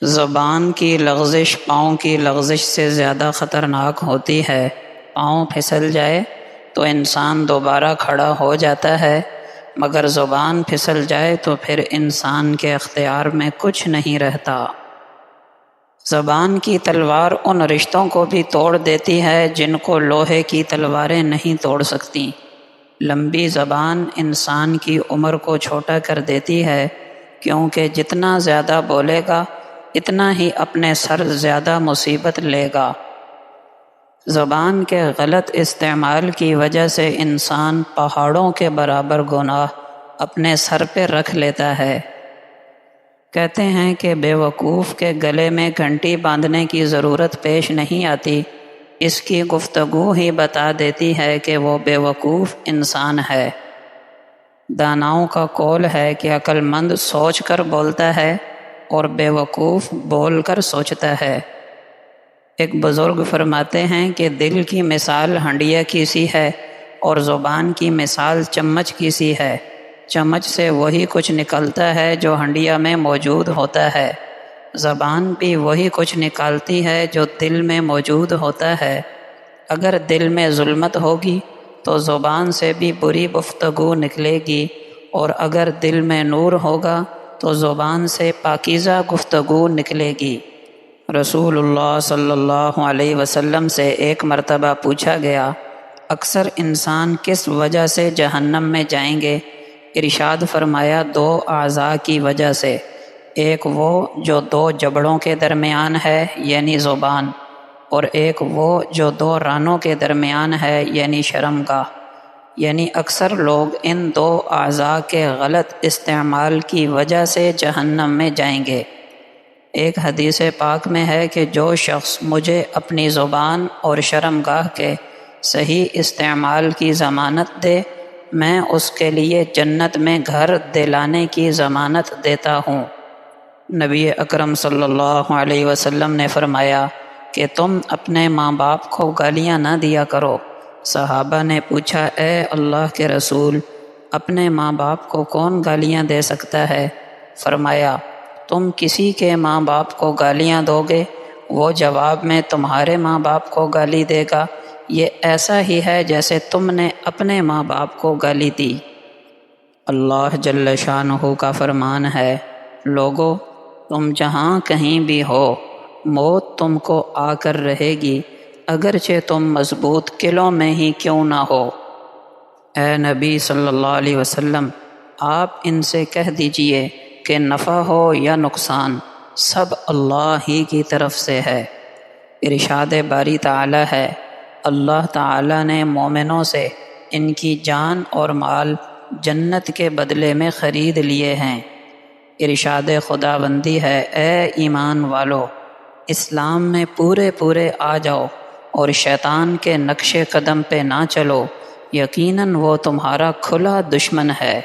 زبان کی لغزش پاؤں کی لغزش سے زیادہ خطرناک ہوتی ہے۔ پاؤں پھسل جائے تو انسان دوبارہ کھڑا ہو جاتا ہے، مگر زبان پھسل جائے تو پھر انسان کے اختیار میں کچھ نہیں رہتا۔ زبان کی تلوار ان رشتوں کو بھی توڑ دیتی ہے جن کو لوہے کی تلواریں نہیں توڑ سکتیں۔ لمبی زبان انسان کی عمر کو چھوٹا کر دیتی ہے، کیونکہ جتنا زیادہ بولے گا اتنا ہی اپنے سر زیادہ مصیبت لے گا۔ زبان کے غلط استعمال کی وجہ سے انسان پہاڑوں کے برابر گناہ اپنے سر پہ رکھ لیتا ہے۔ کہتے ہیں کہ بے وقوف کے گلے میں گھنٹی باندھنے کی ضرورت پیش نہیں آتی، اس کی گفتگو ہی بتا دیتی ہے کہ وہ بے وقوف انسان ہے۔ داناؤں کا قول ہے کہ عقل مند سوچ کر بولتا ہے اور بے وقوف بول کر سوچتا ہے۔ ایک بزرگ فرماتے ہیں کہ دل کی مثال ہنڈیا کی سی ہے اور زبان کی مثال چمچ کی سی ہے۔ چمچ سے وہی کچھ نکلتا ہے جو ہنڈیا میں موجود ہوتا ہے۔ زبان بھی وہی کچھ نکالتی ہے جو دل میں موجود ہوتا ہے۔ اگر دل میں ظلمت ہوگی تو زبان سے بھی بری گفتگو نکلے گی، اور اگر دل میں نور ہوگا تو زبان سے پاکیزہ گفتگو نکلے گی۔ رسول اللہ صلی اللہ علیہ وسلم سے ایک مرتبہ پوچھا گیا، اکثر انسان کس وجہ سے جہنم میں جائیں گے؟ ارشاد فرمایا، دو اعضاء کی وجہ سے، ایک وہ جو دو جبڑوں کے درمیان ہے یعنی زبان، اور ایک وہ جو دو رانوں کے درمیان ہے یعنی شرمگاہ۔ یعنی اکثر لوگ ان دو اعضاء کے غلط استعمال کی وجہ سے جہنم میں جائیں گے۔ ایک حدیث پاک میں ہے کہ جو شخص مجھے اپنی زبان اور شرمگاہ کے صحیح استعمال کی ضمانت دے، میں اس کے لیے جنت میں گھر دلانے کی ضمانت دیتا ہوں۔ نبی اکرم صلی اللہ علیہ وسلم نے فرمایا کہ تم اپنے ماں باپ کو گالیاں نہ دیا کرو۔ صحابہ نے پوچھا، اے اللہ کے رسول، اپنے ماں باپ کو کون گالیاں دے سکتا ہے؟ فرمایا، تم کسی کے ماں باپ کو گالیاں دو گے، وہ جواب میں تمہارے ماں باپ کو گالی دے گا، یہ ایسا ہی ہے جیسے تم نے اپنے ماں باپ کو گالی دی۔ اللہ جل شانہ کا فرمان ہے، لوگو تم جہاں کہیں بھی ہو، موت تم کو آ کر رہے گی، اگرچہ تم مضبوط قلعوں میں ہی کیوں نہ ہو۔ اے نبی صلی اللہ علیہ وسلم، آپ ان سے کہہ دیجئے کہ نفع ہو یا نقصان سب اللہ ہی کی طرف سے ہے۔ ارشاد باری تعالی ہے، اللہ تعالی نے مومنوں سے ان کی جان اور مال جنت کے بدلے میں خرید لیے ہیں۔ ارشاد خداوندی ہے، اے ایمان والو، اسلام میں پورے آ جاؤ اور شیطان کے نقش قدم پہ نہ چلو، یقیناً وہ تمہارا کھلا دشمن ہے۔